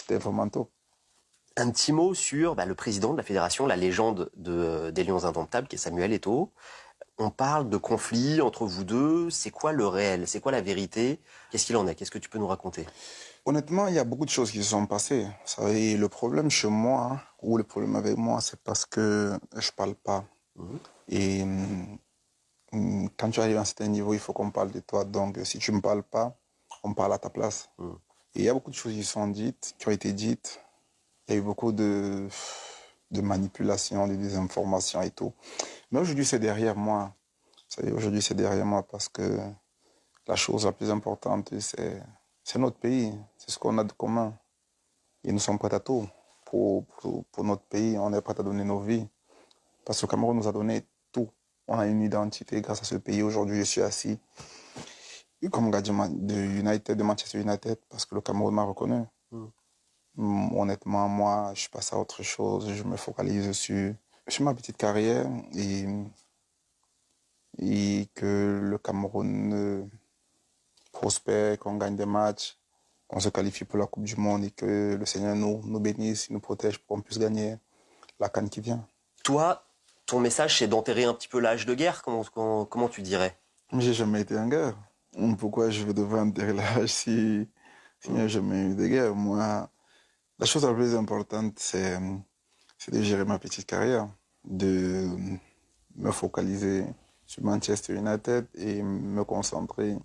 c'était vraiment top. Un petit mot sur le président de la fédération, la légende des Lions Indomptables, qui est Samuel Eto'o. On parle de conflit entre vous deux. C'est quoi le réel? C'est quoi la vérité? Qu'est-ce qu'il en est? Qu'est-ce que tu peux nous raconter? Honnêtement, il y a beaucoup de choses qui se sont passées. Vous savez, le problème chez moi, ou le problème avec moi, c'est parce que je parle pas. Et quand tu arrives à un certain niveau, il faut qu'on parle de toi. Donc, si tu ne me parles pas, on parle à ta place. Et il y a beaucoup de choses qui sont dites, qui ont été dites. Il y a eu beaucoup de manipulations, de désinformations et tout. Mais aujourd'hui, c'est derrière moi. Vous savez, aujourd'hui, c'est derrière moi parce que la chose la plus importante, c'est notre pays. C'est ce qu'on a de commun. Et nous sommes prêts à tout. Pour notre pays, on est prêts à donner nos vies. Parce que le Cameroun nous a donné tout. On a une identité grâce à ce pays. Aujourd'hui, je suis assis comme gardien de Manchester United parce que le Cameroun m'a reconnu. Honnêtement, moi, je passe à autre chose. Je me focalise sur ma petite carrière et que le Cameroun prospère, qu'on gagne des matchs, qu'on se qualifie pour la Coupe du Monde et que le Seigneur nous bénisse, nous protège pour qu'on puisse gagner la CAN qui vient. Toi, ton message, c'est d'enterrer un petit peu l'âge de guerre. Comment tu dirais? J'ai jamais été en guerre. Pourquoi je devrais enterrer l'âge si il n'y a jamais eu de guerre? Moi, la chose la plus importante, c'est de gérer ma petite carrière, de me focaliser sur Manchester United et me concentrer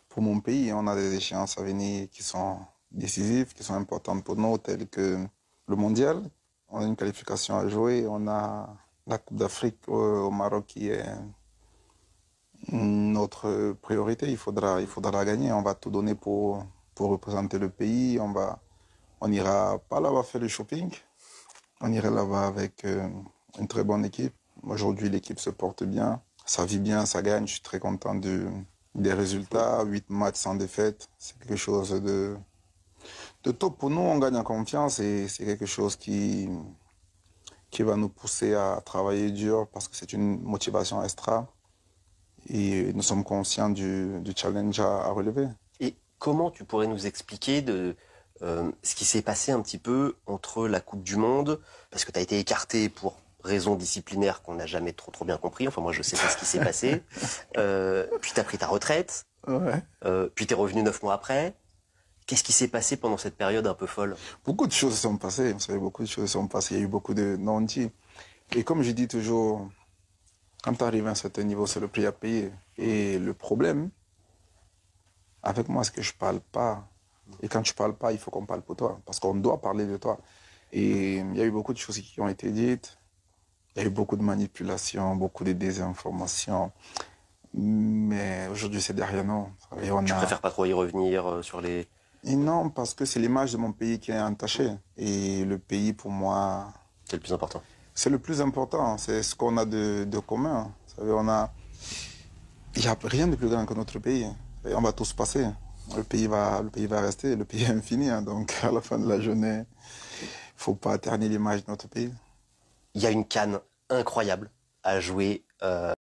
pour mon pays. On a des échéances à venir qui sont décisives, qui sont importantes pour nous, telles que le mondial. On a une qualification à jouer. On a la Coupe d'Afrique au Maroc qui est notre priorité. Il faudra la gagner. On va tout donner pour représenter le pays. On ira pas là-bas faire du shopping. On ira là-bas avec une très bonne équipe. Aujourd'hui, l'équipe se porte bien. Ça vit bien, ça gagne. Je suis très content des résultats. 8 matchs sans défaite. C'est quelque chose de top pour nous. On gagne en confiance et c'est quelque chose qui va nous pousser à travailler dur parce que c'est une motivation extra. Et nous sommes conscients du challenge à relever. Et comment tu pourrais nous expliquer ce qui s'est passé un petit peu entre la Coupe du Monde, parce que tu as été écarté pour raisons disciplinaires qu'on n'a jamais trop bien compris. Enfin, moi, je sais pas ce qui s'est passé. Puis tu as pris ta retraite. Ouais. Puis tu es revenu 9 mois après. Qu'est-ce qui s'est passé pendant cette période un peu folle? Beaucoup de choses se sont passées. Vous savez, beaucoup de choses se sont passées. Il y a eu beaucoup de non-dits. Et comme je dis toujours, quand tu arrives à un certain niveau, c'est le prix à payer. Et le problème, avec moi, c'est que je ne parle pas. Et quand tu ne parles pas, il faut qu'on parle pour toi. Parce qu'on doit parler de toi. Et il y a eu beaucoup de choses qui ont été dites. Il y a eu beaucoup de manipulations, beaucoup de désinformations. Mais aujourd'hui, c'est derrière nous. Tu préfères pas trop y revenir sur les... Et non, parce que c'est l'image de mon pays qui est entachée. Et le pays, pour moi... C'est le plus important. C'est le plus important. C'est ce qu'on a de commun. Vous savez, il n'y a rien de plus grand que notre pays. Et on va tous passer. Le pays va rester. Le pays est infini. Donc, à la fin de la journée, il ne faut pas ternir l'image de notre pays. Il y a une CAN incroyable à jouer